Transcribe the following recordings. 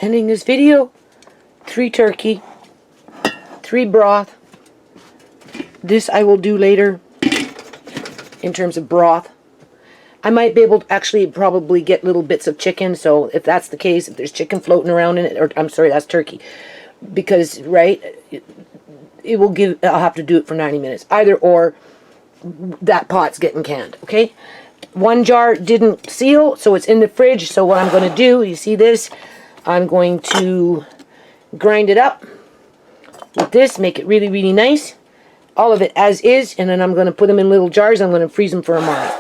ending this video. 3 turkey, 3 broth. This I will do later in terms of broth. I might be able to actually probably get little bits of chicken, so if that's the case, if there's chicken floating around in it, or I'm sorry, that's turkey. Because, right, it will give, I'll have to do it for 90 minutes. Either or, that pot's getting canned, okay? 1 jar didn't seal, so it's in the fridge. So what I'm going to do, you see this, I'm going to grind it up with this, make it really, really nice. All of it as is, and then I'm going to put them in little jars. I'm going to freeze them for Amari.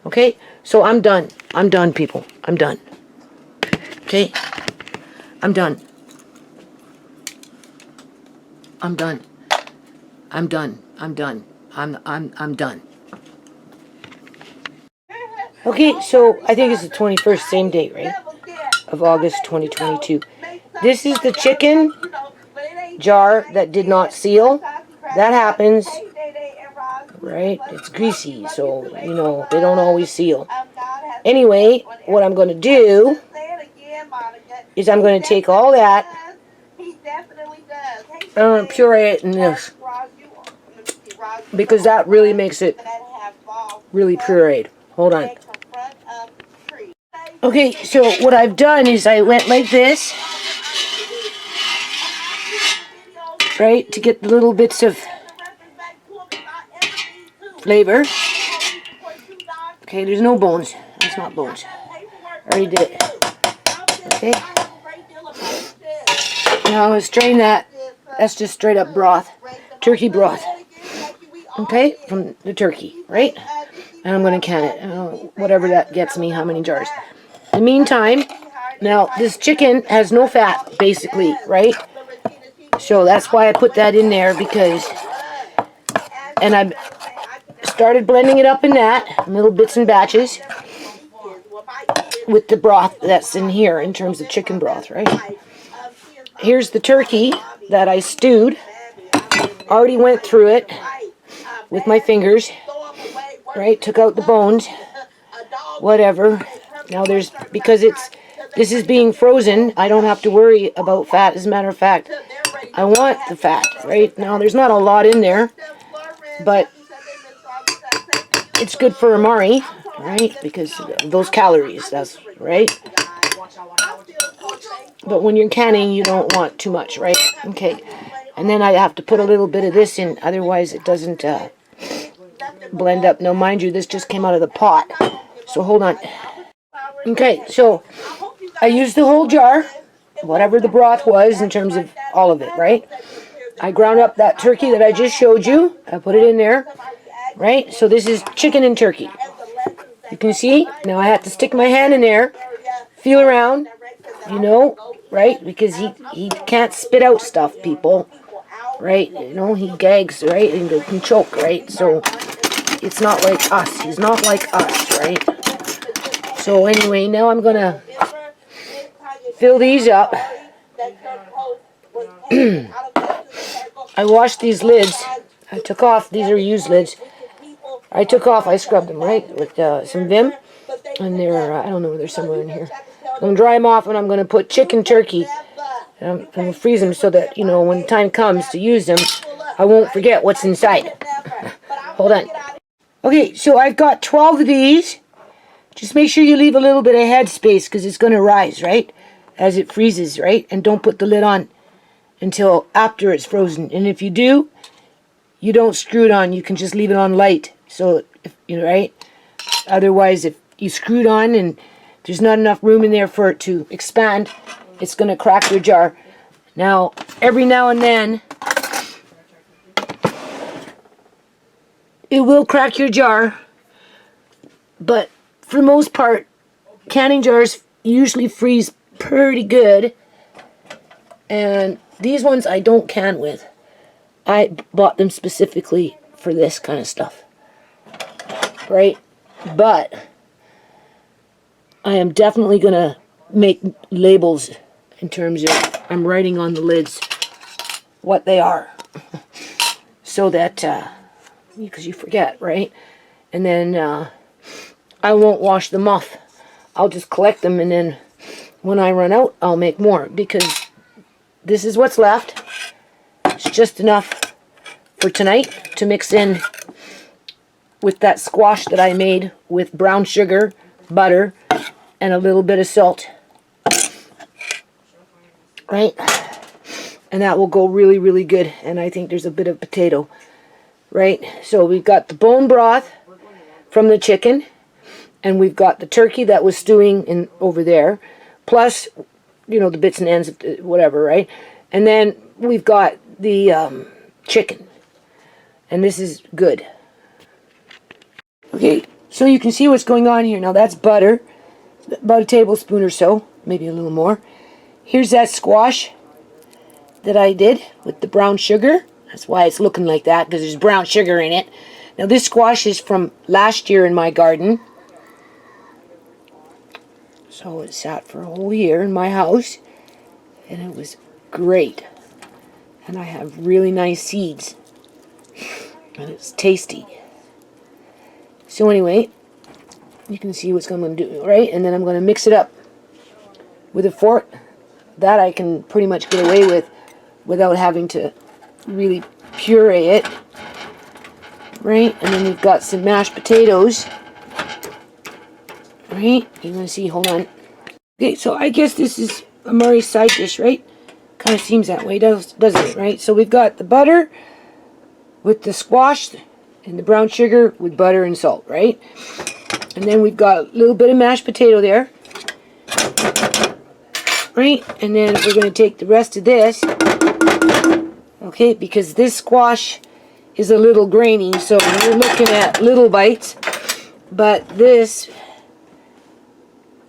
Okay? So I'm done. I'm done, people. I'm done. Okay? I'm done. I'm done. I'm done. I'm done. I'm done. Okay, so I think it's the 21st, same date, right? Of August 2022. This is the chicken jar that did not seal. That happens, right? It's greasy, so, you know, they don't always seal. Anyway, what I'm going to do is I'm going to take all that and puree it in this, because that really makes it really pureed. Hold on. Okay, so what I've done is I went like this, right, to get the little bits of flavor. Okay, there's no bones. That's not bones. I already did it. Okay. Now I'm going to strain that. That's just straight up broth. Turkey broth. Okay, from the turkey, right? And I'm going to can it. Whatever that gets me, how many jars. In the meantime, now this chicken has no fat, basically, right? So that's why I put that in there, because, and I started blending it up in that, in little bits and batches, with the broth that's in here, in terms of chicken broth, right? Here's the turkey that I stewed. Already went through it with my fingers, right? Took out the bones, whatever. Now there's, because this is being frozen, I don't have to worry about fat. As a matter of fact, I want the fat, right? Now there's not a lot in there, but it's good for Amari, right? Because of those calories, that's right. But when you're canning, you don't want too much, right? Okay. And then I have to put a little bit of this in, otherwise it doesn't blend up. Now, mind you, this just came out of the pot, so hold on. Okay, so I used the whole jar, whatever the broth was in terms of all of it, right? I ground up that turkey that I just showed you. I put it in there, right? So this is chicken and turkey. You can see, now I have to stick my hand in there, feel around, you know, right? Because he can't spit out stuff, people, right? You know, he gags, right? And he can choke, right? So it's not like us. He's not like us, right? So anyway, now I'm going to fill these up. I washed these lids. I took off, these are used lids. I scrubbed them, right, with some Vim. And they're, I don't know, they're somewhere in here. I'm going to dry them off, and I'm going to put chicken turkey. And I'm going to freeze them so that, you know, when time comes to use them, I won't forget what's inside. Hold on. Okay, so I've got 12 of these. Just make sure you leave a little bit of head space, because it's going to rise, right, as it freezes, right? And don't put the lid on until after it's frozen. And if you do, you don't screw it on. You can just leave it on light. So, if, you know, right? Otherwise, if you screw it on and there's not enough room in there for it to expand, it's going to crack your jar. Now, every now and then, it will crack your jar, but for the most part, canning jars usually freeze pretty good. And these ones I don't can with. I bought them specifically for this kind of stuff, right? But I am definitely going to make labels in terms of, I'm writing on the lids what they are, so that, because you forget, right? And then I won't wash them off. I'll just collect them, and then when I run out, I'll make more, because this is what's left. It's just enough for tonight to mix in with that squash that I made with brown sugar, butter, and a little bit of salt. Right? And that will go really, really good. And I think there's a bit of potato. Right? So we've got the bone broth from the chicken, and we've got the turkey that was stewing in over there, plus, you know, the bits and ends of the, whatever, right? And then we've got the chicken. And this is good. Okay, so you can see what's going on here. Now that's butter, about a tablespoon or so, maybe a little more. Here's that squash that I did with the brown sugar. That's why it's looking like that, because there's brown sugar in it. Now this squash is from last year in my garden. So it sat for a whole year in my house, and it was great. And I have really nice seeds, and it's tasty. So anyway, you can see what's going to do, right? And then I'm going to mix it up with a fork. That I can pretty much get away with without having to really puree it, right? And then we've got some mashed potatoes, right? You're going to see, hold on. Okay, so I guess this is Amari's side dish, right? Kind of seems that way, doesn't it, right? So we've got the butter with the squash and the brown sugar with butter and salt, right? And then we've got a little bit of mashed potato there, right? And then we're going to take the rest of this, okay, because this squash is a little grainy, so we're looking at little bites. But this,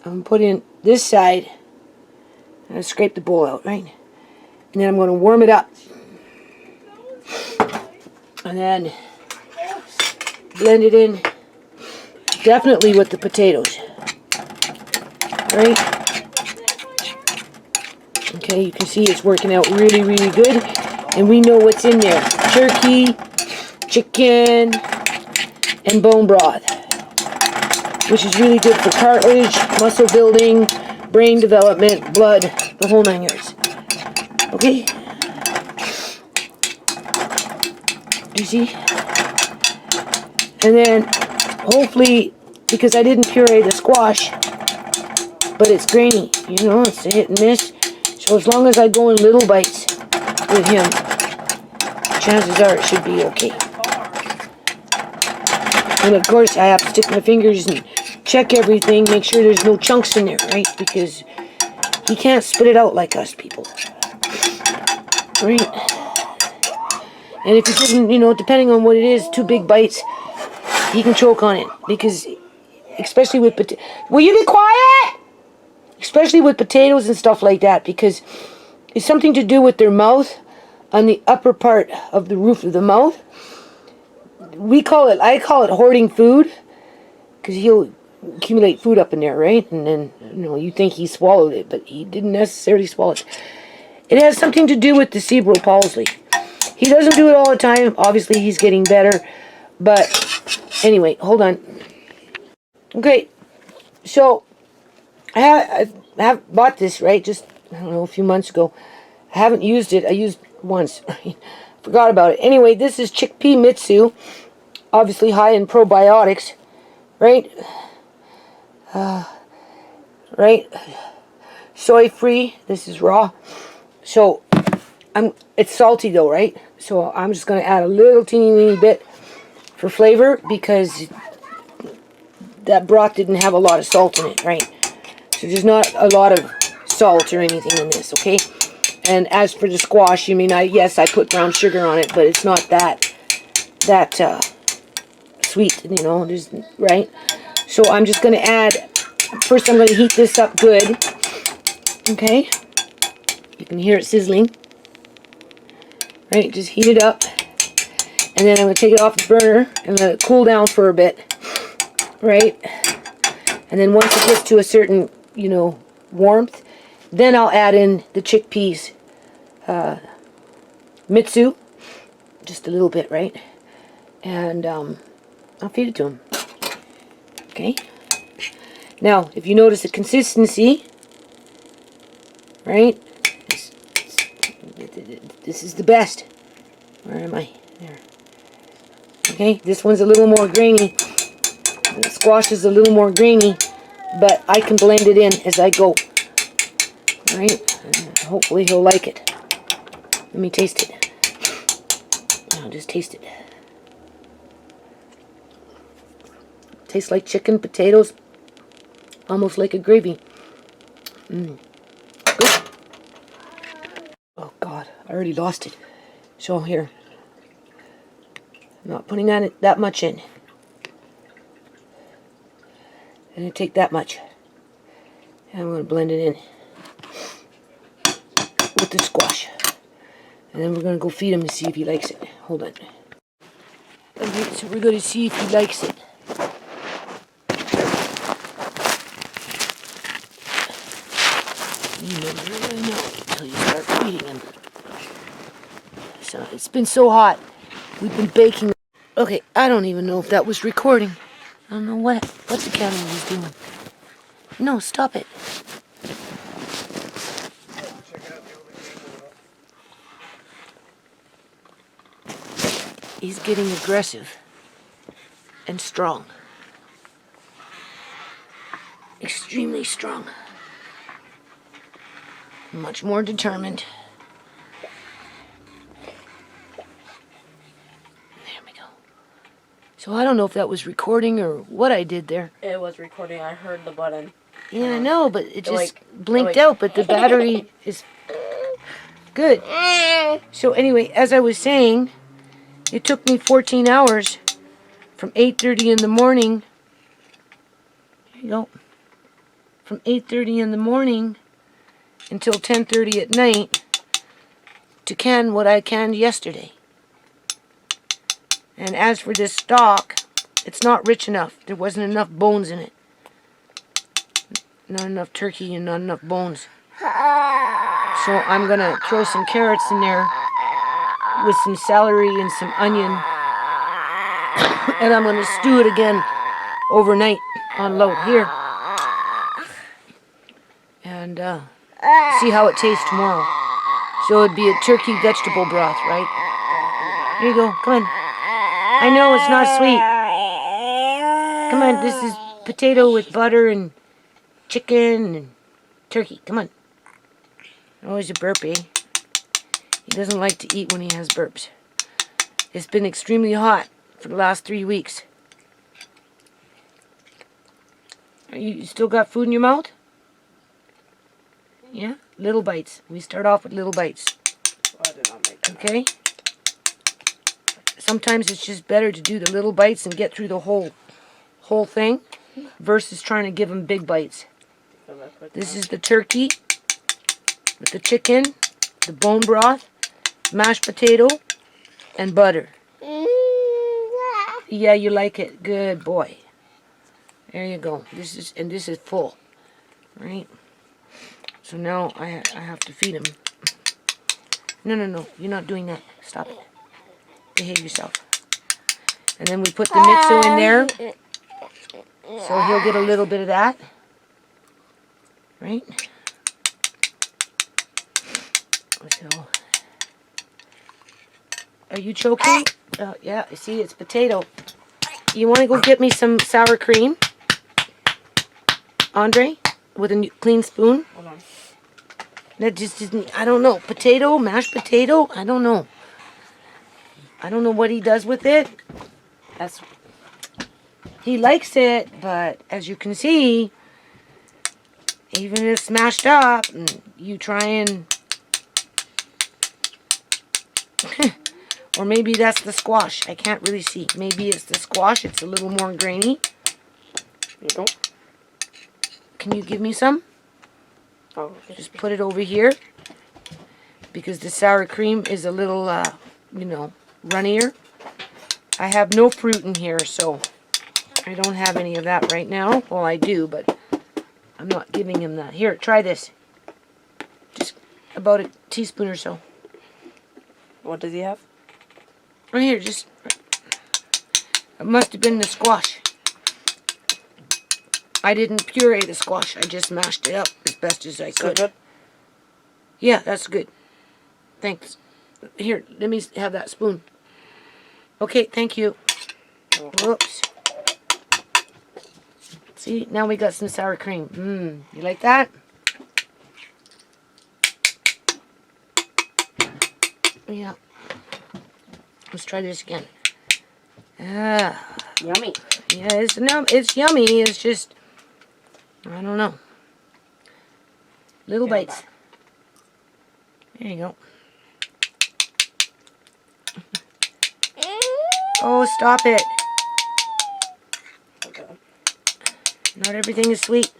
I'm putting in this side, I'm going to scrape the bowl out, right? And then I'm going to warm it up. And then blend it in, definitely with the potatoes, right? Okay, you can see it's working out really, really good. And we know what's in there. Turkey, chicken, and bone broth, which is really good for cartilage, muscle building, brain development, blood, the whole 9 yards. Okay? You see? And then, hopefully, because I didn't puree the squash, but it's grainy, you know, it's a hit and miss. So as long as I go in little bites with him, chances are it should be okay. And of course, I have to stick my fingers and check everything, make sure there's no chunks in there, right? Because he can't spit it out like us people. Right? And if he doesn't, you know, depending on what it is, 2 big bites, he can choke on it. Because, especially with potatoes. Will you be quiet? Especially with potatoes and stuff like that. Because it's something to do with their mouth, on the upper part of the roof of the mouth. I call it hoarding food. Because he'll accumulate food up in there, right? And then, you know, you think he swallowed it, but he didn't necessarily swallow it. It has something to do with the cerebral palsy. He doesn't do it all the time. Obviously, he's getting better. But anyway, hold on. Okay, so I have bought this, right? Just, I don't know, a few months ago. I haven't used it. I used it once. Forgot about it. Anyway, this is chickpea mitsu. Obviously high in probiotics, right? Right? Soy-free. This is raw. So, it's salty though, right? So I'm just going to add a little teeny weeny bit for flavor, because that broth didn't have a lot of salt in it, right? So there's not a lot of salt or anything in this, okay? And as for the squash, I mean, yes, I put brown sugar on it, but it's not that sweet, you know, right? So I'm just going to add, first I'm going to heat this up good, okay? You can hear it sizzling. Right, just heat it up, and then I'm going to take it off the burner and let it cool down for a bit, right? And then once it gets to a certain, you know, warmth, then I'll add in the chickpeas, mitsu, just a little bit, right? And I'll feed it to him. Okay. Now, if you notice the consistency, right? This is the best. Where am I? There. Okay, this one's a little more grainy. The squash is a little more grainy, but I can blend it in as I go. Alright, hopefully he'll like it. Let me taste it. I'll just taste it. Tastes like chicken, potatoes, almost like a gravy. Good. Oh God, I already lost it. So here, I'm not putting on it that much in. I'm going to take that much. And I'm going to blend it in with the squash. And then we're going to go feed him and see if he likes it. Hold on. Okay, so we're going to see if he likes it. You never really know until you start feeding him. So it's been so hot. We've been baking. Okay, I don't even know if that was recording. I don't know what the camera was doing. No, stop it. He's getting aggressive and strong. Extremely strong. Much more determined. There we go. So I don't know if that was recording or what I did there. It was recording. I heard the button. Yeah, I know, but it just blinked out, but the battery is good. So anyway, as I was saying, it took me 14 hours from 8:30 in the morning. There you go. From 8:30 in the morning until 10:30 at night to can what I canned yesterday. And as for this stock, it's not rich enough. There wasn't enough bones in it. Not enough turkey and not enough bones. So I'm going to throw some carrots in there with some celery and some onion. And I'm going to stew it again overnight on low here. And see how it tastes tomorrow. So it'd be a turkey vegetable broth, right? Here you go. Come on. I know it's not sweet. Come on. This is potato with butter and chicken and turkey. Come on. Always a burpee. He doesn't like to eat when he has burps. It's been extremely hot for the last 3 weeks. You still got food in your mouth? Yeah? Little bites. We start off with little bites. Well, I did not make that. Okay? Sometimes it's just better to do the little bites and get through the whole thing versus trying to give them big bites. This is the turkey with the chicken, the bone broth, mashed potato, and butter. Yeah, you like it. Good boy. There you go. This is full, right? So now I have to feed him. No. You're not doing that. Stop it. Behave yourself. And then we put the mixo in there. So he'll get a little bit of that. Right? So, are you choking? Oh, yeah, see, it's potato. You want to go get me some sour cream? Andre? With a clean spoon? Hold on. That just isn't, I don't know. Potato, mashed potato? I don't know. I don't know what he does with it. He likes it, but as you can see, even if it's smashed up, and you try and... or maybe that's the squash. I can't really see. Maybe it's the squash. It's a little more grainy. You don't? Can you give me some? Oh, okay. Just put it over here. Because the sour cream is a little, runnier. I have no fruit in here, so I don't have any of that right now. Well, I do, but I'm not giving him that. Here, try this. Just about a teaspoon or so. What does he have? Right here, just... It must have been the squash. I didn't puree the squash. I just mashed it up as best as I could. So good? Yeah, that's good. Thanks. Here, let me have that spoon. Okay, thank you. Whoops. See, now we got some sour cream. You like that? Yeah. Let's try this again. Ah, Yummy. yeah, it's yummy. It's just, I don't know. Little Okay, I'm bites. back. There you go. Oh, stop it. Okay. Not everything is sweet.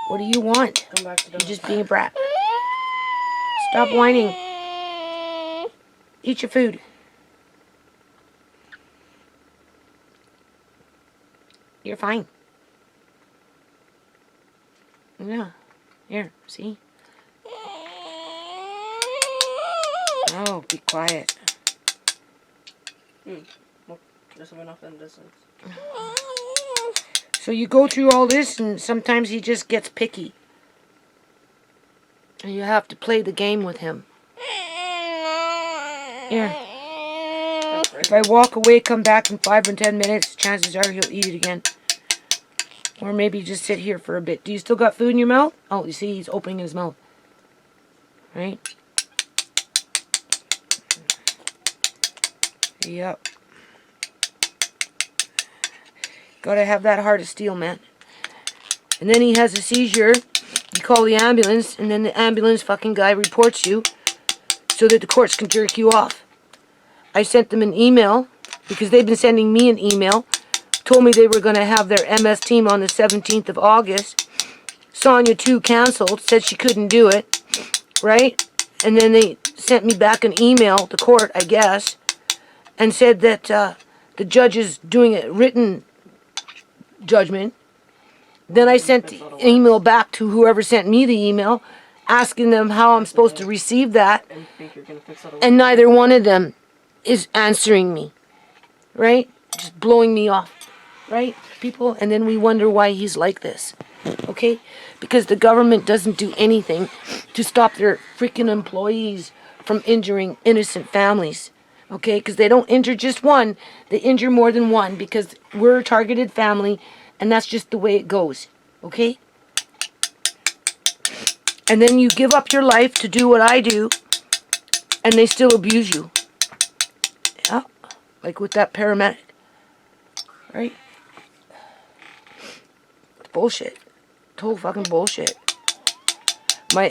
What do you want? Come back to the. You're just being a brat. Stop whining. Eat your food. You're fine. Yeah. Here, see? Oh, be quiet. Well, just enough in distance. So you go through all this, and sometimes he just gets picky. And you have to play the game with him. Here. If I walk away, come back in 5 or 10 minutes, chances are he'll eat it again. Or maybe just sit here for a bit. Do you still got food in your mouth? Oh, you see, he's opening his mouth. Right? Yep. Gotta have that heart of steel, man. And then he has a seizure. You call the ambulance, and then the ambulance fucking guy reports you so that the courts can jerk you off. I sent them an email, because they've been sending me an email. Told me they were going to have their MS team on the 17th of August. Sonia, too, canceled. Said she couldn't do it. Right? And then they sent me back an email, the court, I guess, and said that the judge is doing a written judgment. Then I sent the email back to whoever sent me the email, asking them how I'm supposed to receive that. And think you're gonna fix it. And neither one of them is answering me. Right? Just blowing me off. Right, people? And then we wonder why he's like this. Okay? Because the government doesn't do anything to stop their freaking employees from injuring innocent families. Okay? Because they don't injure just one. They injure more than one because we're a targeted family, and that's just the way it goes. Okay? And then you give up your life to do what I do, and they still abuse you. Yeah? Like with that paramedic. Right? Bullshit. Total fucking bullshit. My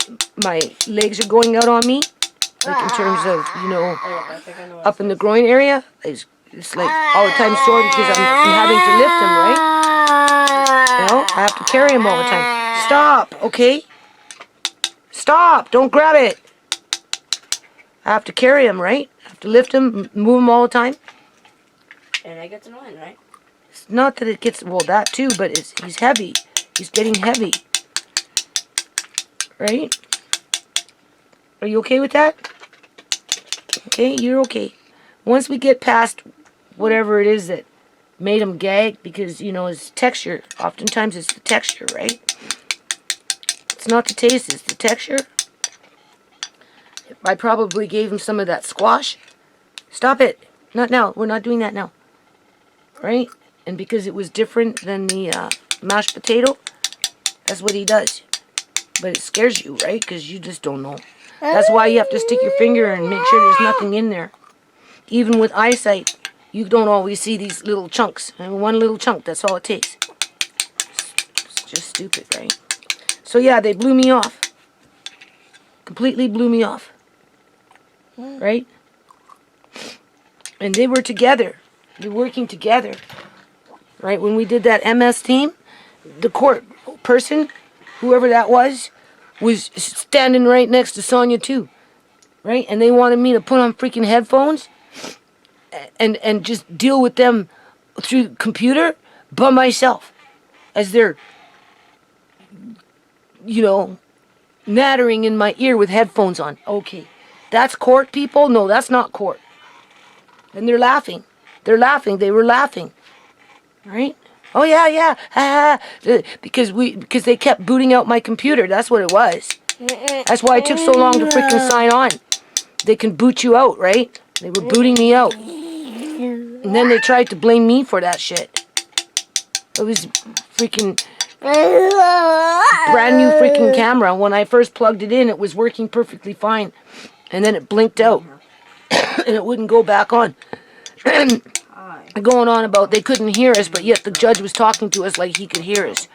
legs are going out on me. Like in terms of, I think I know what up in the groin area. It's like all the time sore because I'm having to lift him, right? I have to carry him all the time. Stop, okay? Stop! Don't grab it! I have to carry him, right? I have to lift him, move him all the time. And that gets annoying, right? It's not that it gets, well, that too, but he's heavy. He's getting heavy. Right? Are you okay with that? Okay, you're okay. Once we get past whatever it is that made him gag, because, his texture, oftentimes it's the texture, right? It's not the taste, it's the texture. I probably gave him some of that squash. Stop it. Not now. We're not doing that now. Right? And because it was different than the mashed potato, that's what he does. But it scares you, right? Because you just don't know. That's why you have to stick your finger and make sure there's nothing in there. Even with eyesight, you don't always see these little chunks. And one little chunk, that's all it takes. It's just stupid, right? So yeah, they blew me off. Completely blew me off. Right? And they were together. They're working together. Right? When we did that MS team, the court person, whoever that was standing right next to Sonia too. Right? And they wanted me to put on freaking headphones and just deal with them through computer by myself. As they're, nattering in my ear with headphones on. Okay. That's court, people? No, that's not court. And they're laughing. They're laughing. They were laughing. Right? Oh, yeah. Because they kept booting out my computer. That's what it was. That's why it took so long to freaking sign on. They can boot you out, right? They were booting me out. And then they tried to blame me for that shit. It was freaking brand new freaking camera. When I first plugged it in, it was working perfectly fine. And then it blinked out. And it wouldn't go back on. Going on about they couldn't hear us, but yet the judge was talking to us like he could hear us.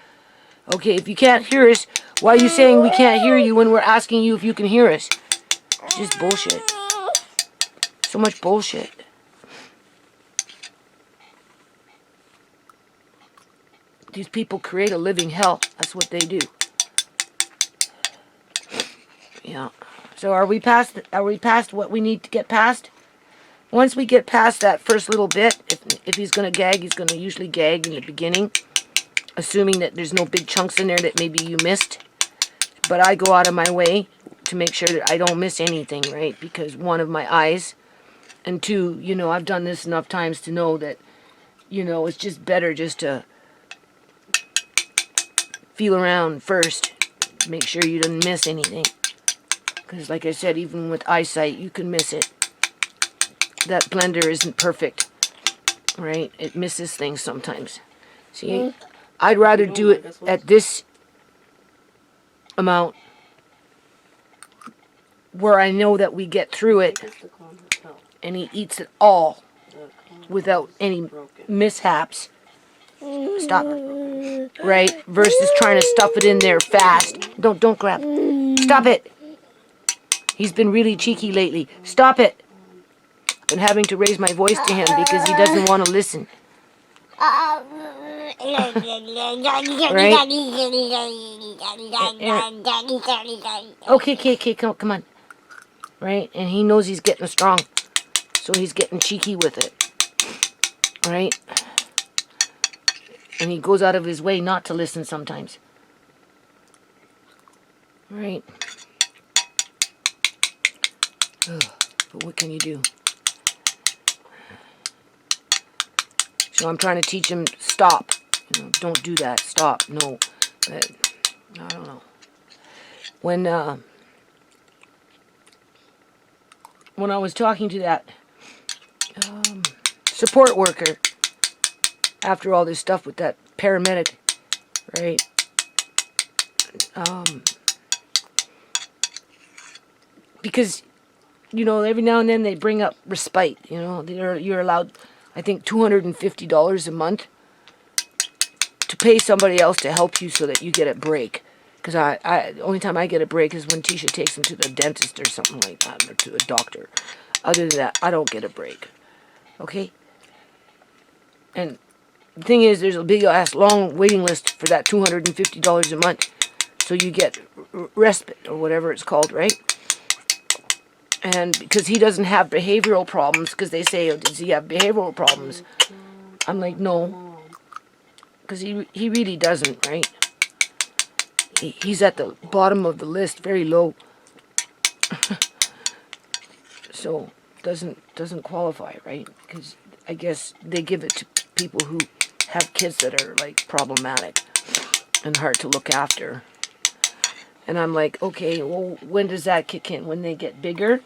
Okay, if you can't hear us, why are you saying we can't hear you when we're asking you if you can hear us? It's just bullshit. So much bullshit. These people create a living hell. That's what they do. Yeah. So are we past what we need to get past? Once we get past that first little bit, if he's going to gag, he's going to usually gag in the beginning, assuming that there's no big chunks in there that maybe you missed. But I go out of my way to make sure that I don't miss anything, right? Because one, of my eyes, and two, you know, I've done this enough times to know that, you know, it's just better just to feel around first, make sure you don't miss anything. Because like I said, even with eyesight, you can miss it. That blender isn't perfect, right? It misses things sometimes. See, I'd rather do it at this amount where I know that we get through it and he eats it all without any mishaps. Stop. Right? Versus trying to stuff it in there fast. Don't grab. Stop it. He's been really cheeky lately. Stop it. Been having to raise my voice to him because he doesn't want to listen. Right? Okay, come on. Right? And he knows he's getting strong. So he's getting cheeky with it. Right? And he goes out of his way not to listen sometimes. Right? But what can you do? So I'm trying to teach him, stop. You know, don't do that. Stop. No. But I don't know. When I was talking to that support worker after all this stuff with that paramedic, right? Because, you know, every now and then they bring up respite. You know, you're allowed, I think, $250 a month to pay somebody else to help you so that you get a break. Because the only time I get a break is when Tisha takes him to the dentist or something like that, or to a doctor. Other than that, I don't get a break. Okay? And the thing is, there's a big ass long waiting list for that $250 a month. So you get respite or whatever it's called, right? And because he doesn't have behavioral problems, because they say, oh, does he have behavioral problems? I'm like, no. Because he really doesn't, right? He's at the bottom of the list, very low. So doesn't qualify, right? Because I guess they give it to people who have kids that are like problematic and hard to look after. And I'm like, okay, well, when does that kick in? When they get bigger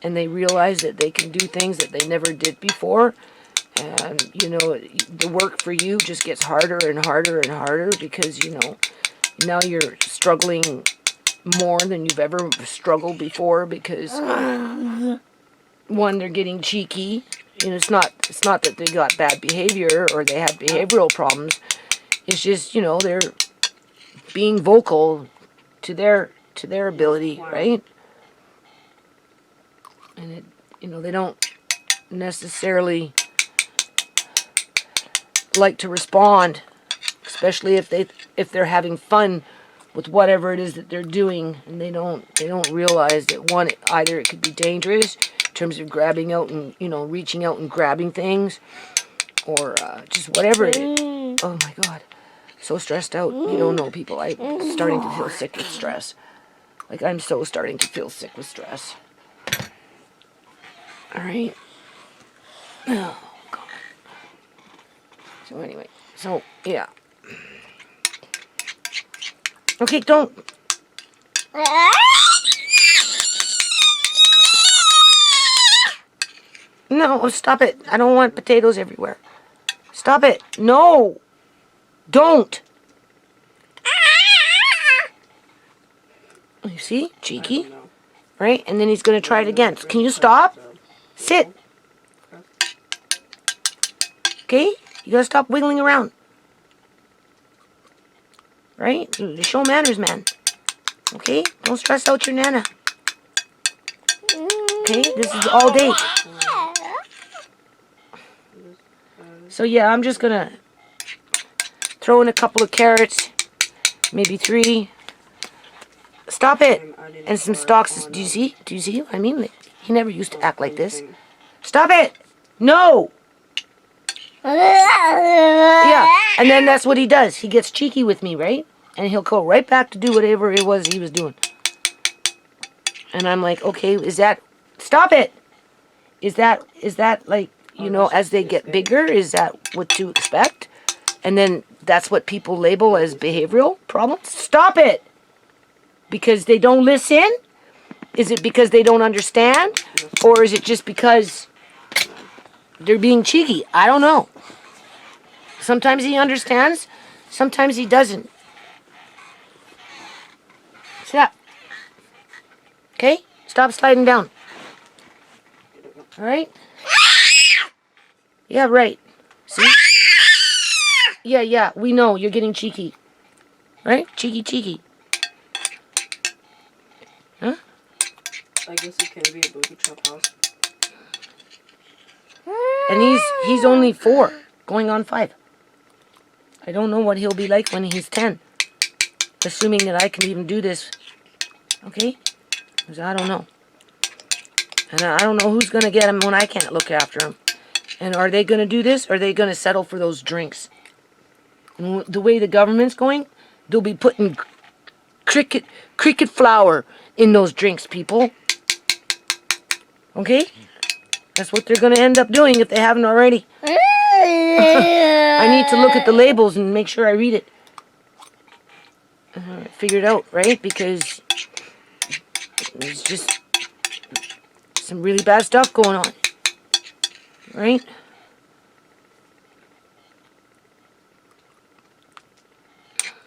and they realize that they can do things that they never did before. And, you know, the work for you just gets harder and harder and harder because, you know, now you're struggling more than you've ever struggled before because, one, they're getting cheeky. You know, it's not that they got bad behavior or they have behavioral problems. It's just, you know, they're being vocal to their ability, right? And it, you know, they don't necessarily like to respond, especially if they're having fun with whatever it is that they're doing, and they don't realize that, one, either it could be dangerous in terms of grabbing out and, you know, reaching out and grabbing things, or just whatever it is. Oh my God, so stressed out. You don't know, people. I'm starting to feel sick with stress. Like, I'm so starting to feel sick with stress. All right. Oh God. So anyway, so yeah. Okay, don't. No, stop it. I don't want potatoes everywhere. Stop it. No. Don't. You see? I Cheeky. don't know. Right? And then he's going to try it again. Can you stop? Sit. Okay? You got to stop wiggling around. Right? Show manners, man. Okay? Don't stress out your nana. Okay? This is all day. So yeah, I'm just going to throw in a couple of carrots. Maybe 3. Stop it. And some stalks. Do you see? Do you see what I mean? He never used to act like this. Stop it. No. Yeah. And then that's what he does. He gets cheeky with me, right? And he'll go right back to do whatever it was he was doing. And I'm like, okay, is that... Stop it. Is that like, you know, as they get bigger, is that what to expect? And then that's what people label as behavioral problems? Stop it. Because they don't listen? Is it because they don't understand? Or is it just because they're being cheeky? I don't know. Sometimes he understands. Sometimes he doesn't. Stop. Okay? Stop sliding down. Alright? Yeah, right. See? Yeah, we know. You're getting cheeky. Right? Cheeky. Huh? I guess it can be a booby trap house. And he's only 4, going on 5. I don't know what he'll be like when he's 10. Assuming that I can even do this. Okay? Because I don't know. And I don't know who's going to get him when I can't look after him. And are they going to do this? Or are they going to settle for those drinks? And the way the government's going, they'll be putting cricket flour in those drinks, people. Okay? That's what they're going to end up doing if they haven't already. I need to look at the labels and make sure I read it. Figure it out, right? Because there's just some really bad stuff going on. Right?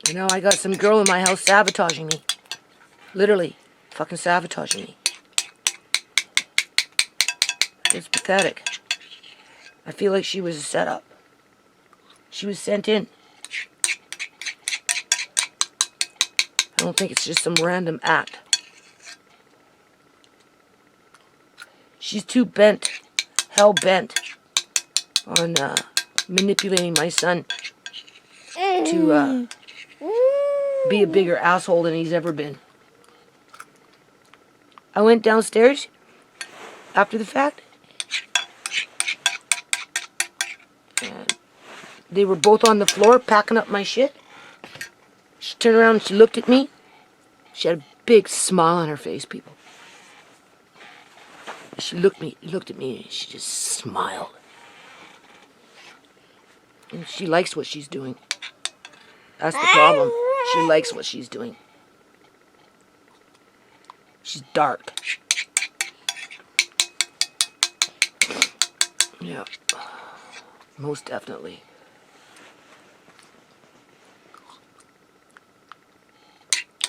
And now I got some girl in my house sabotaging me. Literally. Fucking sabotaging me. It's pathetic. I feel like she was a setup. She was sent in. I don't think it's just some random act. She's too bent, hell-bent on manipulating my son to be a bigger asshole than he's ever been. I went downstairs after the fact. And they were both on the floor packing up my shit. She turned around and she looked at me. She had a big smile on her face, people. She looked at me and she just smiled. And she likes what she's doing. That's the problem. She likes what she's doing. She's dark. Yeah. Most definitely.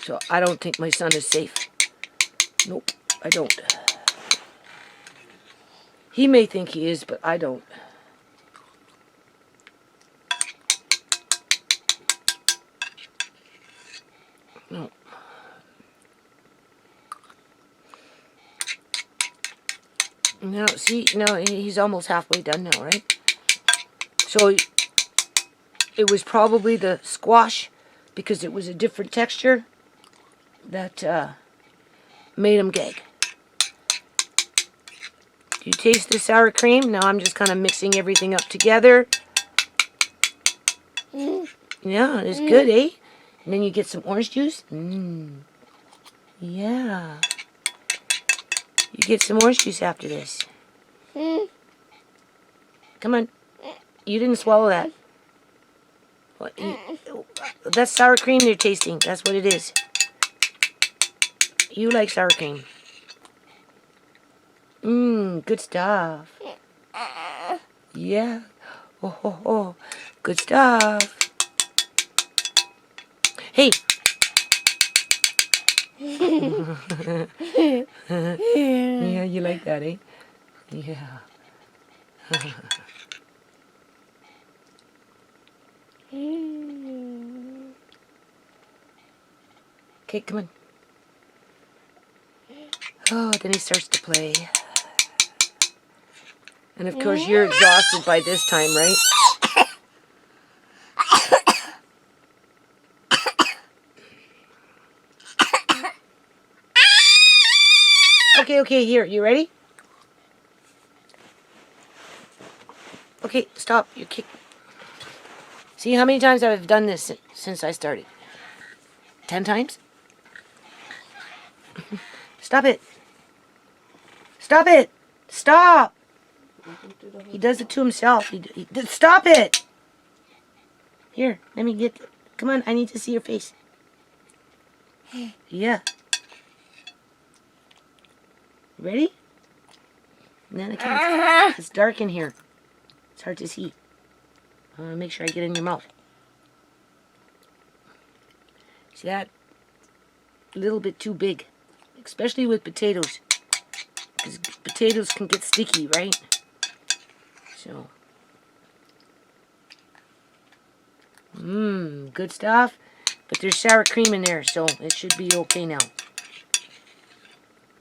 So I don't think my son is safe. Nope, I don't. He may think he is, but I don't. No. Now, see, now he's almost halfway done now, right? So it was probably the squash, because it was a different texture, that made him gag. Do you taste the sour cream? Now I'm just kind of mixing everything up together. Yeah, it's good, eh? And then you get some orange juice. Yeah. You get some orange juice after this. Come on. You didn't swallow that. What, that's sour cream you're tasting. That's what it is. You like sour cream. Mmm, good stuff. Yeah. Oh, oh, oh. Good stuff. Hey. Yeah, you like that, eh? Yeah. Okay, come on. Oh, then he starts to play. And of course you're exhausted by this time, right? Okay, here. You ready? Okay, stop. You kick. See how many times I've done this since I started? 10 times? Stop it. Stop it. Stop. He does it to himself. Stop it. Here, let me get... Come on, I need to see your face. Yeah. Ready? And then I can't. It's dark in here. It's hard to see. I want to make sure I get in your mouth. See that? A little bit too big. Especially with potatoes. Because potatoes can get sticky, right? So. Mmm, good stuff. But there's sour cream in there, so it should be okay now.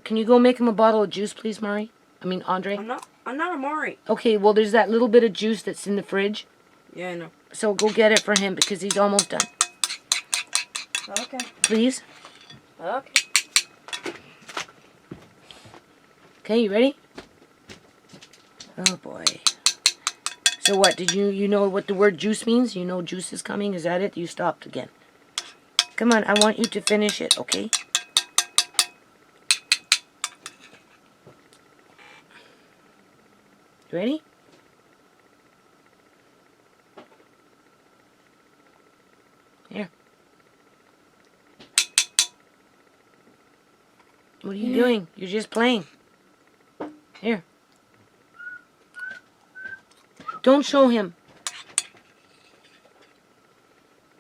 Can you go make him a bottle of juice, please, Mari? I mean, Andre? I'm not Amari. Okay, well, there's that little bit of juice that's in the fridge. Yeah, I know. So go get it for him because he's almost done. Okay. Please? Okay. Okay, you ready? Oh, boy. So what, did you know what the word juice means? You know juice is coming? Is that it? You stopped again. Come on, I want you to finish it, okay? You ready? Here. What are you doing? You're just playing. Here. Don't show him.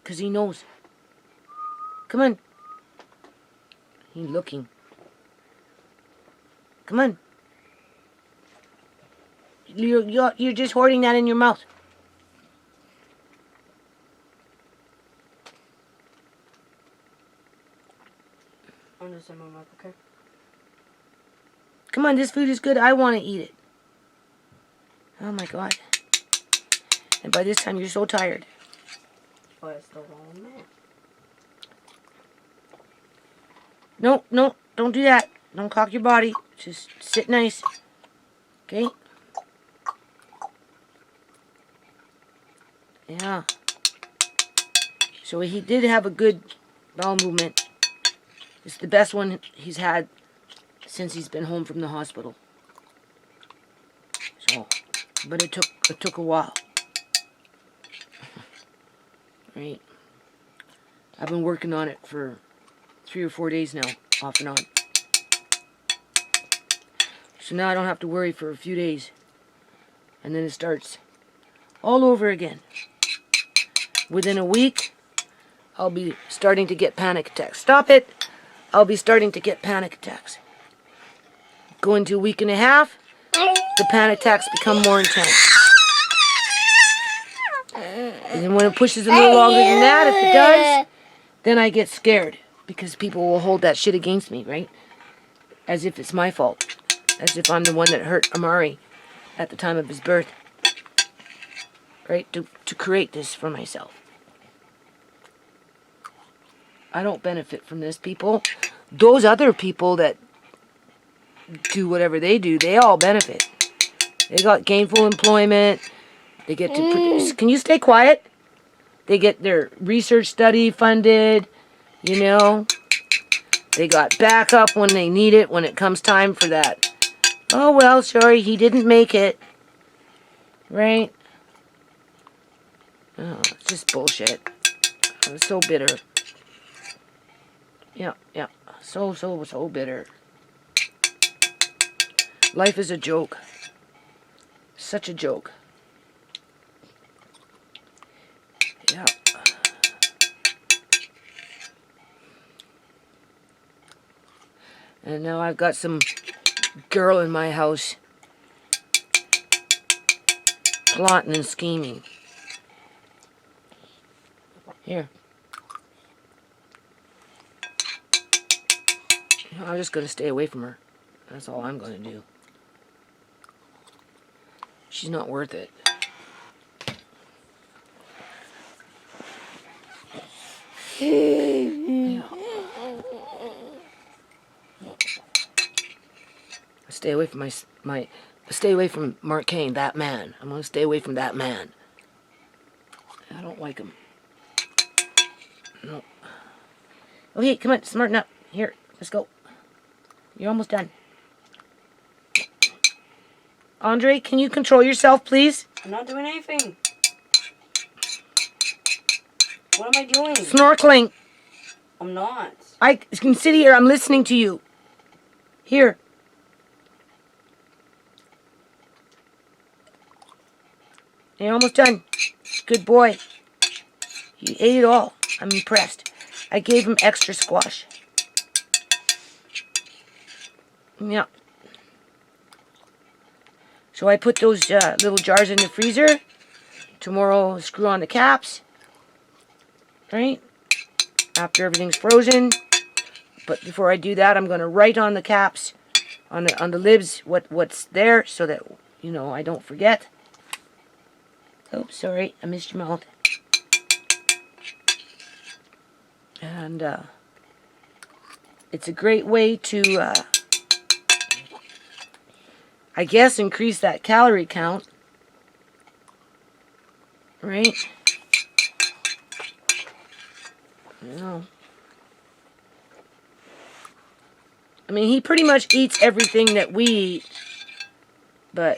Because he knows. Come on. He's looking. Come on. You're just hoarding that in your mouth. I'm just in my mouth, okay? Come on, this food is good. I want to eat it. Oh my God. And by this time, you're so tired. But it's the wrong man. No, no, don't do that. Don't cock your body. Just sit nice. Okay? Yeah. So he did have a good bowel movement. It's the best one he's had since he's been home from the hospital. So, but it took a while. Right? I've been working on it for 3 or 4 days now, off and on. So now I don't have to worry for a few days. And then it starts all over again. Within a week, I'll be starting to get panic attacks. Stop it! I'll be starting to get panic attacks. Go into a week and a half, the panic attacks become more intense. And then when it pushes a little longer than that, if it does, then I get scared. Because people will hold that shit against me, right? As if it's my fault. As if I'm the one that hurt Amari at the time of his birth. Right? To create this for myself. I don't benefit from this, people. Those other people that do whatever they do, they all benefit. They got gainful employment. They get to produce. Can you stay quiet? They get their research study funded. You know. They got backup when they need it, when it comes time for that. Oh, well, sorry, he didn't make it. Right? Oh, it's just bullshit. I'm so bitter. Yeah. So bitter. Life is a joke. Such a joke. Yeah. And now I've got some girl in my house plotting and scheming. Here. I'm just going to stay away from her. That's all I'm going to do. She's not worth it. Yeah. Stay away from stay away from Mark Kane, that man. I'm going to stay away from that man. I don't like him. No. Okay, come on, smarten up. Here, let's go. You're almost done. Andre, can you control yourself, please? I'm not doing anything. What am I doing? Snorkeling. I'm not. I can sit here. I'm listening to you. Here. You're almost done. Good boy. You ate it all. I'm impressed. I gave him extra squash. Yeah. So I put those little jars in the freezer. Tomorrow, screw on the caps. Right? After everything's frozen. But before I do that, I'm going to write on the caps, on the lids, what's there, so that, you know, I don't forget. Oops, sorry, I missed your mouth. And it's a great way to, I guess, increase that calorie count. Right? You know. I mean, he pretty much eats everything that we eat, but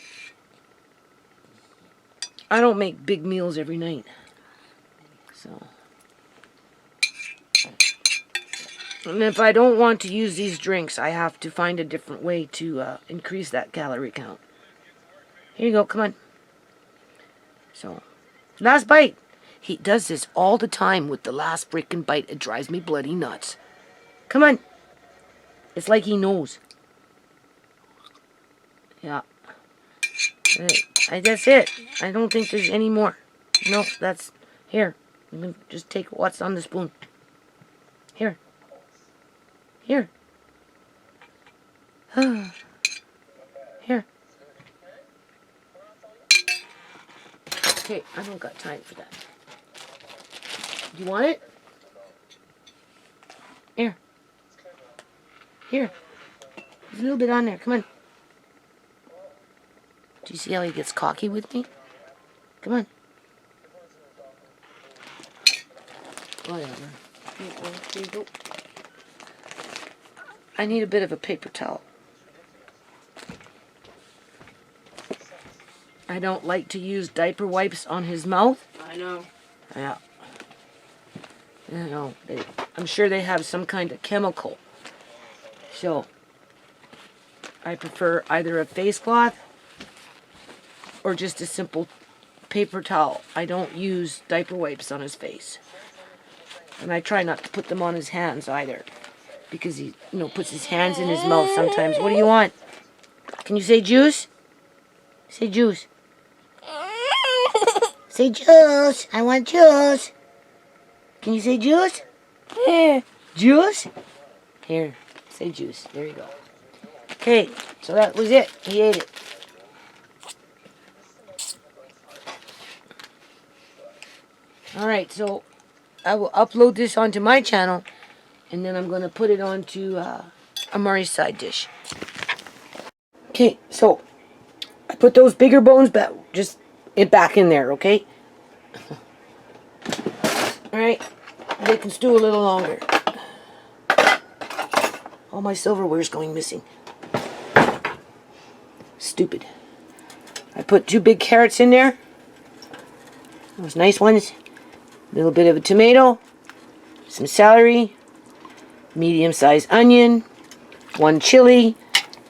I don't make big meals every night. So, and if I don't want to use these drinks, I have to find a different way to increase that calorie count. Here you go, come on. So, last bite. He does this all the time with the last freaking bite. It drives me bloody nuts. Come on. It's like he knows. Yeah. That's it. I don't think there's any more. No, that's... Here. You can just take what's on the spoon. Here. Here. Here. Okay, I don't got time for that. Do you want it? Here. Here. There's a little bit on there. Come on. Do you see how he gets cocky with me? Come on. Whatever. Here you go. I need a bit of a paper towel. I don't like to use diaper wipes on his mouth. I know. Yeah. You know, I'm sure they have some kind of chemical. So, I prefer either a face cloth or just a simple paper towel. I don't use diaper wipes on his face. And I try not to put them on his hands either. Because he, you know, puts his hands in his mouth sometimes. What do you want? Can you say juice? Say juice. Say juice. I want juice. Can you say juice? Juice? Here. Say juice. There you go. Okay, so that was it. He ate it. Alright, so I will upload this onto my channel, and then I'm going to put it onto Amari's side dish. Okay, so I put those bigger bones back, just back in there, okay? Alright, they can stew a little longer. All my silverware's going missing. Stupid. I put 2 big carrots in there. Those nice ones. A little bit of a tomato. Some celery. medium-sized onion, 1 chili,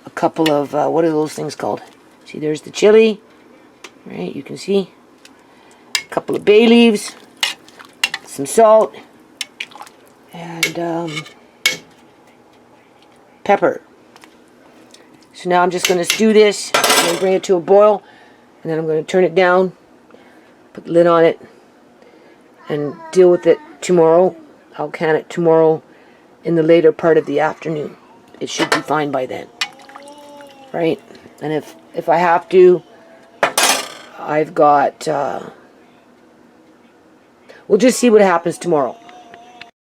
a couple of, what are those things called? See, there's the chili, right? You can see. A couple of bay leaves, some salt, and pepper. So now I'm just going to stew this. I'm going to bring it to a boil, and then I'm going to turn it down, put the lid on it, and deal with it tomorrow. I'll can it tomorrow in the later part of the afternoon. It should be fine by then, right? And if I have to, I've got, we'll just see what happens tomorrow.